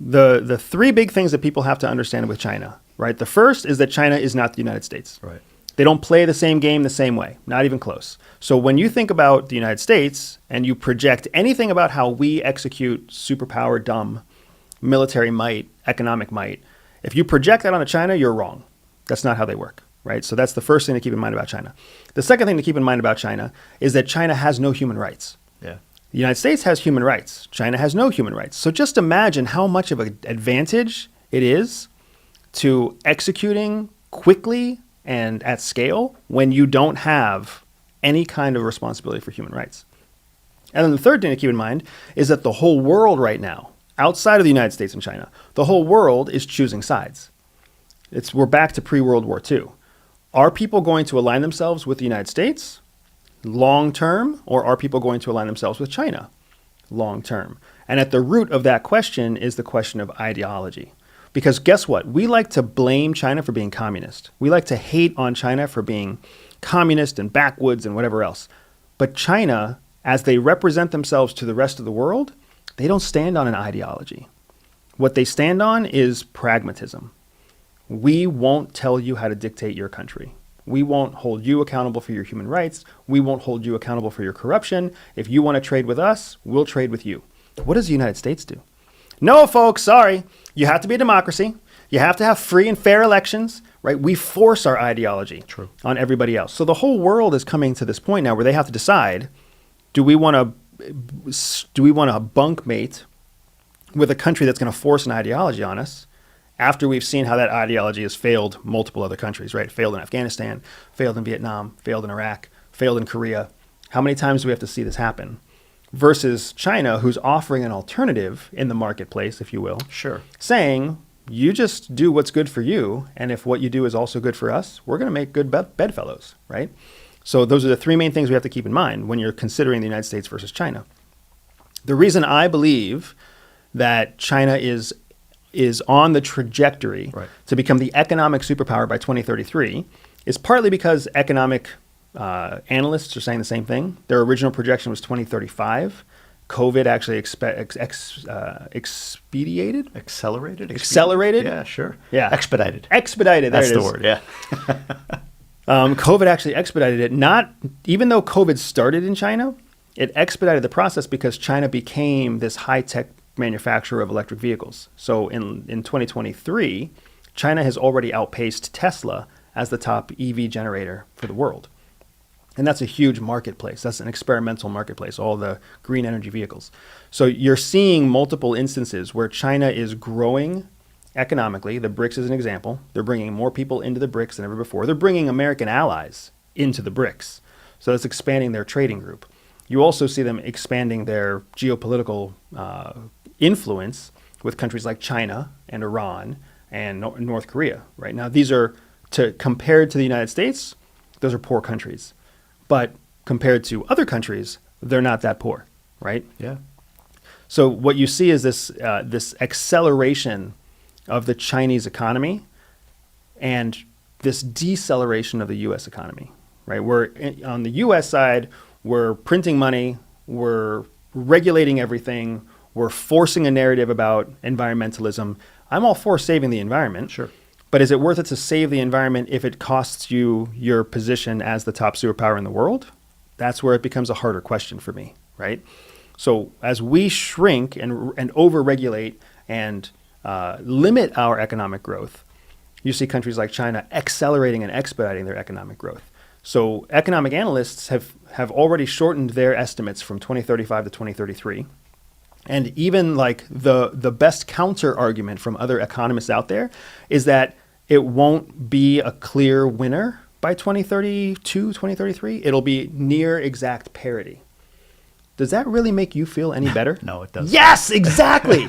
the three big things that people have to understand with China, right? The first is that China is not the United States. Right. They don't play the same game the same way, not even close. So when you think about the United States and you project anything about how we execute superpower dumb military might, economic might, if you project that onto China, you're wrong. That's not how they work, right? So that's the first thing to keep in mind about China. The second thing to keep in mind about China is that China has no human rights. Yeah. The United States has human rights. China has no human rights. So just imagine how much of an advantage it is to executing quickly and at scale when you don't have any kind of responsibility for human rights. And then the third thing to keep in mind is that the whole world right now, outside of the United States and China, the whole world is choosing sides. We're back to pre-World War II. Are people going to align themselves with the United States long term, or are people going to align themselves with China long term? And at the root of that question is the question of ideology. Because guess what? We like to blame China for being communist. We like to hate on China for being communist and backwoods and whatever else. But China, as they represent themselves to the rest of the world, they don't stand on an ideology. What they stand on is pragmatism. We won't tell you how to dictate your country. We won't hold you accountable for your human rights. We won't hold you accountable for your corruption. If you want to trade with us, we'll trade with you. What does the United States do? No, folks, sorry. You have to be a democracy. You have to have free and fair elections, right? We force our ideology on everybody else. So the whole world is coming to this point now where they have to decide, do we want to bunk mate with a country that's going to force an ideology on us after we've seen how that ideology has failed multiple other countries, right? Failed in Afghanistan, failed in Vietnam, failed in Iraq, failed in Korea. How many times do we have to see this happen? Versus China, who's offering an alternative in the marketplace, if you will. Sure. Saying, you just do what's good for you, and if what you do is also good for us, we're going to make good bedfellows, right? So those are the three main things we have to keep in mind when you're considering the United States versus China. The reason I believe that China is on the trajectory to become the economic superpower by 2033 is partly because economic analysts are saying the same thing. Their original projection was 2035. COVID actually Accelerated? Yeah, sure. Yeah. Expedited. There That's it the is. word, yeah. COVID actually expedited it. Even though COVID started in China, it expedited the process because China became this high-tech manufacturer of electric vehicles. So in 2023, China has already outpaced Tesla as the top EV generator for the world. And that's a huge marketplace. That's an experimental marketplace, all the green energy vehicles. So you're seeing multiple instances where China is growing economically. The BRICS is an example. They're bringing more people into the BRICS than ever before. They're bringing American allies into the BRICS. So that's expanding their trading group. You also see them expanding their geopolitical influence with countries like China and Iran and North Korea. Right now, these are, compared to the United States, those are poor countries. But compared to other countries, they're not that poor, right? Yeah. So what you see is this acceleration of the Chinese economy and this deceleration of the U.S. economy, right? On the U.S. side, we're printing money, we're regulating everything, we're forcing a narrative about environmentalism. I'm all for saving the environment. Sure. But is it worth it to save the environment if it costs you your position as the top superpower in the world? That's where it becomes a harder question for me, right? So as we shrink and over-regulate and limit our economic growth, you see countries like China accelerating and expediting their economic growth. So economic analysts have already shortened their estimates from 2035 to 2033. And even like the best counter argument from other economists out there is that it won't be a clear winner by 2032, 2033. It'll be near exact parity. Does that really make you feel any better? No, it doesn't. Yes, exactly.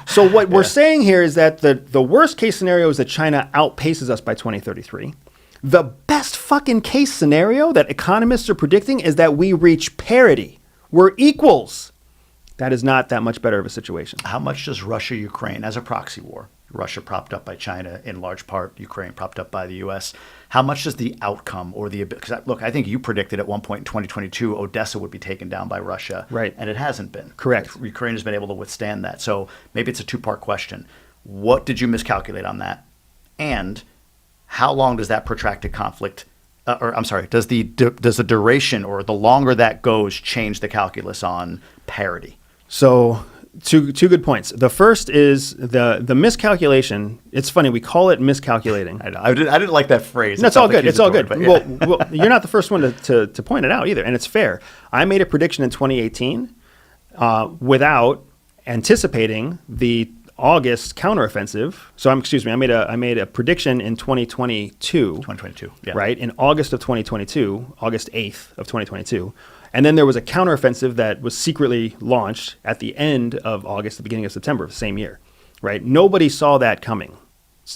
So what we're saying here is that the worst case scenario is that China outpaces us by 2033. The best fucking case scenario that economists are predicting is that we reach parity. We're equals. That is not that much better of a situation. How much does Russia-Ukraine, as a proxy war, Russia propped up by China, in large part, Ukraine propped up by the U.S., how much does the outcome or the, because look, I think you predicted at one point in 2022, Odessa would be taken down by Russia. Right. And it hasn't been. Correct. Ukraine has been able to withstand that. So maybe it's a two-part question. What did you miscalculate on that? And how long does that protracted conflict, does the duration or the longer that goes change the calculus on parity? So two good points. The first is the miscalculation. It's funny, we call it miscalculating. I didn't like that phrase. No, it's all good. It's all good. Yeah. Well, you're not the first one to point it out either, and it's fair. I made a prediction in 2018 without anticipating the August counteroffensive. So I made a prediction in 2022. Yeah. Right? In August of 2022, August 8th of 2022. And then there was a counteroffensive that was secretly launched at the end of August, the beginning of September of the same year. Right? Nobody saw that coming.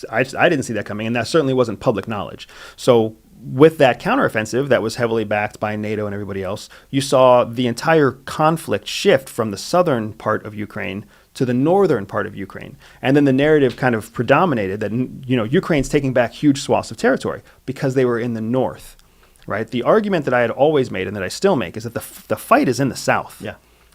I didn't see that coming, and that certainly wasn't public knowledge. So with that counteroffensive that was heavily backed by NATO and everybody else, you saw the entire conflict shift from the southern part of Ukraine to the northern part of Ukraine. And then the narrative kind of predominated that, Ukraine's taking back huge swaths of territory because they were in the north, right? The argument that I had always made and that I still make is that the fight is in the south,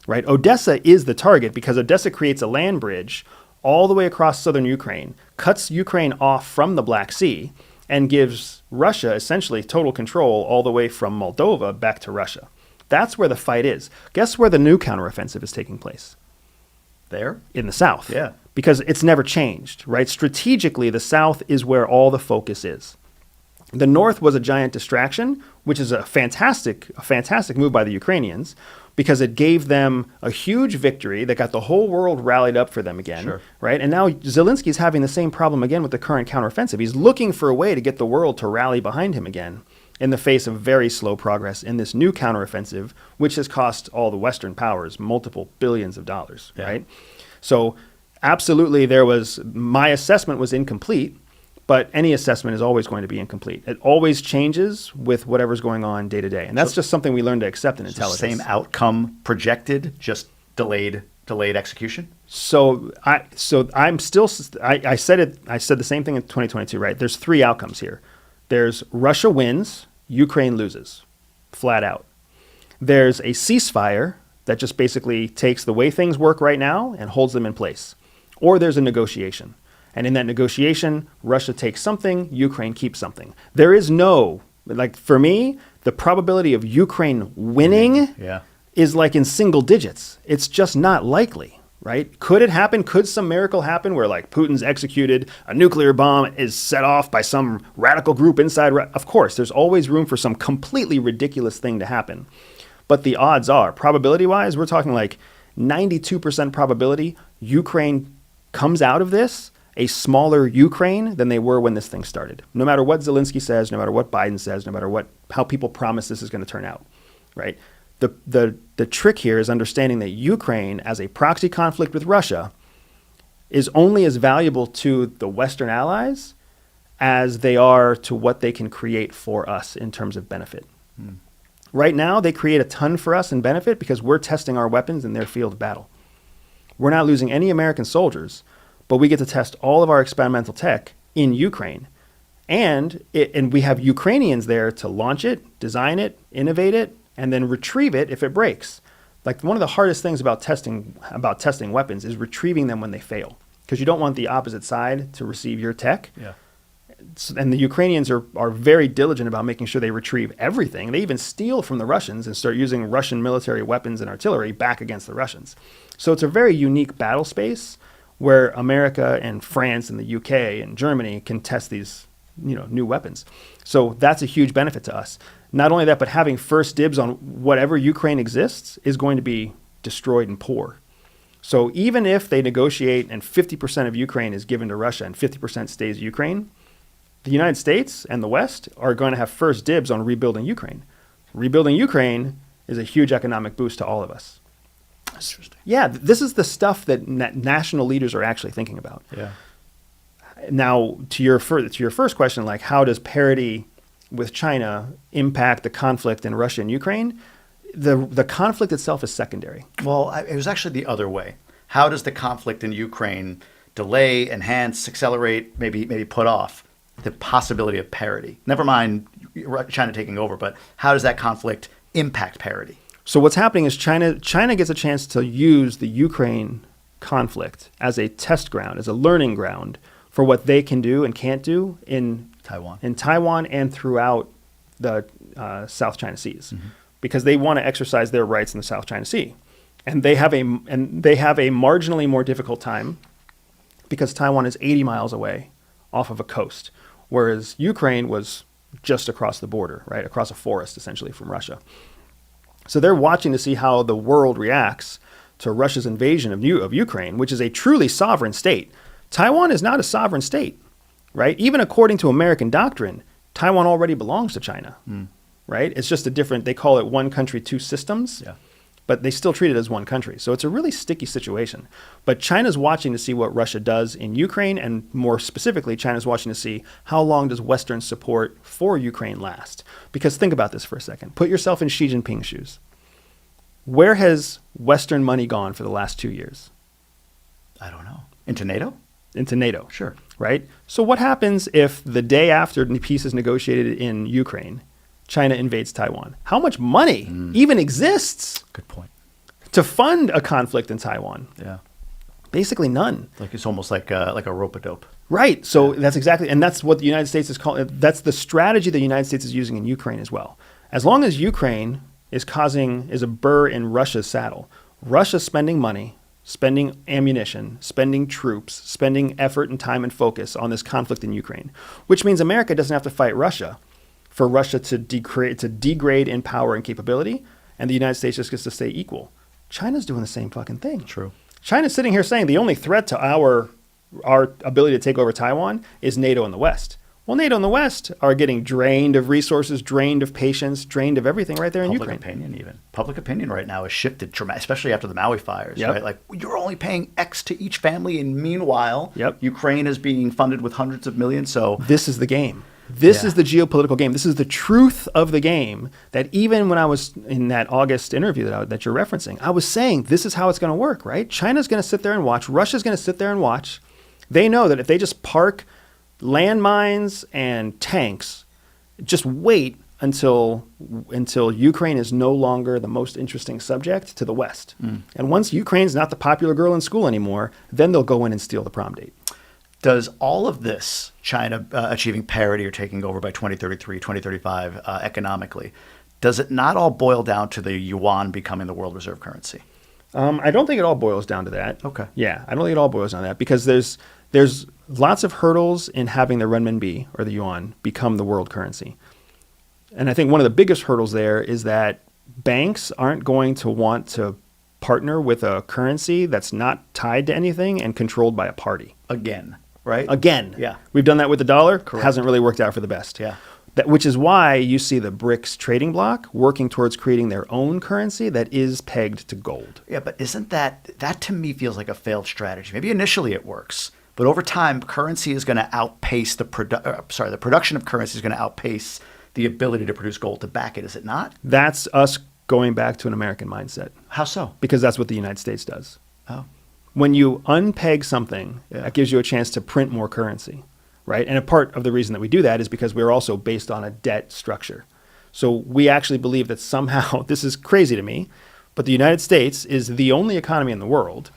right? Odessa is the target because Odessa creates a land bridge all the way across southern Ukraine, cuts Ukraine off from the Black Sea, and gives Russia essentially total control all the way from Moldova back to Russia. That's where the fight is. Guess where the new counteroffensive is taking place? There? In the south. Yeah. Because it's never changed, right? Strategically, the south is where all the focus is. The north was a giant distraction, which is a fantastic move by the Ukrainians, because it gave them a huge victory that got the whole world rallied up for them again, right? And now Zelensky's having the same problem again with the current counteroffensive. He's looking for a way to get the world to rally behind him again in the face of very slow progress in this new counteroffensive, which has cost all the Western powers multiple billions of dollars, right? So absolutely my assessment was incomplete, but any assessment is always going to be incomplete. It always changes with whatever's going on day to day. And that's just something we learn to accept in intelligence. Same outcome projected, just delayed execution? So I said the same thing in 2022, right? There's three outcomes here. There's Russia wins, Ukraine loses, flat out. There's a ceasefire that just basically takes the way things work right now and holds them in place. Or there's a negotiation. And in that negotiation, Russia takes something, Ukraine keeps something. There is for me, the probability of Ukraine winning is like in single digits. It's just not likely. Right? Could it happen? Could some miracle happen where Putin's executed, a nuclear bomb is set off by some radical group inside? Of course, there's always room for some completely ridiculous thing to happen. But the odds are, probability-wise, we're talking 92% probability Ukraine comes out of this a smaller Ukraine than they were when this thing started. No matter what Zelensky says, no matter what Biden says, no matter how people promise this is going to turn out, right? The trick here is understanding that Ukraine, as a proxy conflict with Russia, is only as valuable to the Western allies as they are to what they can create for us in terms of benefit. Right now, they create a ton for us in benefit because we're testing our weapons in their field of battle. We're not losing any American soldiers, but we get to test all of our experimental tech in Ukraine. And we have Ukrainians there to launch it, design it, innovate it, and then retrieve it if it breaks. One of the hardest things about testing weapons is retrieving them when they fail, because you don't want the opposite side to receive your tech. And the Ukrainians are very diligent about making sure they retrieve everything. They even steal from the Russians and start using Russian military weapons and artillery back against the Russians. So it's a very unique battle space where America and France and the UK and Germany can test these new weapons. So that's a huge benefit to us. Not only that, but having first dibs on whatever Ukraine exists is going to be destroyed and poor. So even if they negotiate and 50% of Ukraine is given to Russia and 50% stays Ukraine, the United States and the West are going to have first dibs on rebuilding Ukraine. Rebuilding Ukraine is a huge economic boost to all of us. That's interesting. Yeah, this is the stuff that national leaders are actually thinking about. Yeah. Now, to your first question, how does parity with China impact the conflict in Russia and Ukraine? the conflict itself is secondary. Well, it was actually the other way. How does the conflict in Ukraine delay, enhance, accelerate, maybe put off the possibility of parity? Never mind China taking over, but how does that conflict impact parity? So what's happening is China gets a chance to use the Ukraine conflict as a test ground, as a learning ground for what they can do and can't do in Taiwan and throughout the South China Seas, because they want to exercise their rights in the South China Sea, and they have a marginally more difficult time because Taiwan is 80 miles away off of a coast, whereas Ukraine was just across the border, right, across a forest essentially from Russia. So they're watching to see how the world reacts to Russia's invasion of Ukraine, which is a truly sovereign state. Taiwan is not a sovereign state, right? Even according to American doctrine, Taiwan already belongs to China, right? It's just they call it one country, two systems, but they still treat it as one country. So it's a really sticky situation. But China's watching to see what Russia does in Ukraine, and more specifically, China's watching to see how long does Western support for Ukraine last. Because think about this for a second. Put yourself in Xi Jinping's shoes. Where has Western money gone for the last 2 years? I don't know. Into NATO? Into NATO. Sure. Right? So what happens if the day after peace is negotiated in Ukraine, China invades Taiwan? How much money even exists? Good point. To fund a conflict in Taiwan? Yeah. Basically none. Like it's almost like a rope-a-dope. Right. So that's exactly, and that's what the United States is calling, that's the strategy the United States is using in Ukraine as well. As long as Ukraine is a burr in Russia's saddle, Russia's spending money, spending ammunition, spending troops, spending effort and time and focus on this conflict in Ukraine, which means America doesn't have to fight Russia for Russia to degrade in power and capability, and the United States just gets to stay equal. China's doing the same fucking thing. True. China's sitting here saying the only threat to our ability to take over Taiwan is NATO in the West. Well, NATO and the West are getting drained of resources, drained of patience, drained of everything right there in Ukraine. Public opinion right now has shifted dramatically, especially after the Maui fires, right? Like, you're only paying X to each family, and meanwhile, Ukraine is being funded with hundreds of millions. So this is the game. This is the geopolitical game. This is the truth of the game that even when I was in that August interview that you're referencing, I was saying this is how it's going to work, right? China's going to sit there and watch. Russia's going to sit there and watch. They know that if they just park landmines and tanks, just wait until Ukraine is no longer the most interesting subject to the West. And once Ukraine's not the popular girl in school anymore, then they'll go in and steal the prom date. Does all of this, China achieving parity or taking over by 2033, 2035 economically, does it not all boil down to the yuan becoming the world reserve currency? I don't think it all boils down to that. Okay. Yeah, I don't think it all boils down to that, because there's lots of hurdles in having the renminbi or the yuan become the world currency. And I think one of the biggest hurdles there is that banks aren't going to want to partner with a currency that's not tied to anything and controlled by a party. Again, right? Again. Yeah. We've done that with the dollar. Correct. Hasn't really worked out for the best. Yeah. Which is why you see the BRICS trading bloc working towards creating their own currency that is pegged to gold. Yeah, but isn't that to me feels like a failed strategy? Maybe initially it works, but over time, currency is going to outpace the production of currency is going to outpace the ability to produce gold to back it, is it not? That's us going back to an American mindset. How so? Because that's what the United States does. Oh. When you unpeg something, that gives you a chance to print more currency, right? And a part of the reason that we do that is because we're also based on a debt structure. So we actually believe that somehow, this is crazy to me, but the United States is the only economy in the world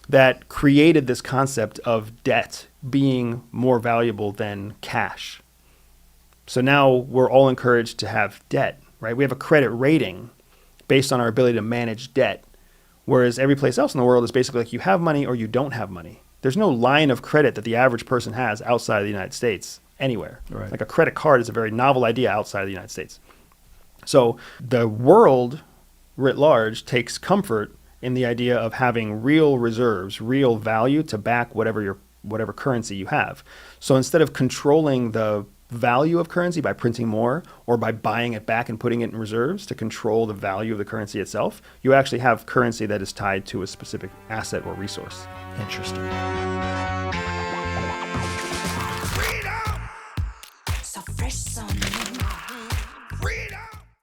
that created this concept of debt being more valuable than cash. So now we're all encouraged to have debt, right? We have a credit rating based on our ability to manage debt, whereas every place else in the world is basically like you have money or you don't have money. There's no line of credit that the average person has outside of the United States anywhere. Right. Like a credit card is a very novel idea outside of the United States. So the world writ large takes comfort in the idea of having real reserves, real value to back whatever currency you have. So instead of controlling the value of currency by printing more or by buying it back and putting it in reserves to control the value of the currency itself, you actually have currency that is tied to a specific asset or resource. Interesting.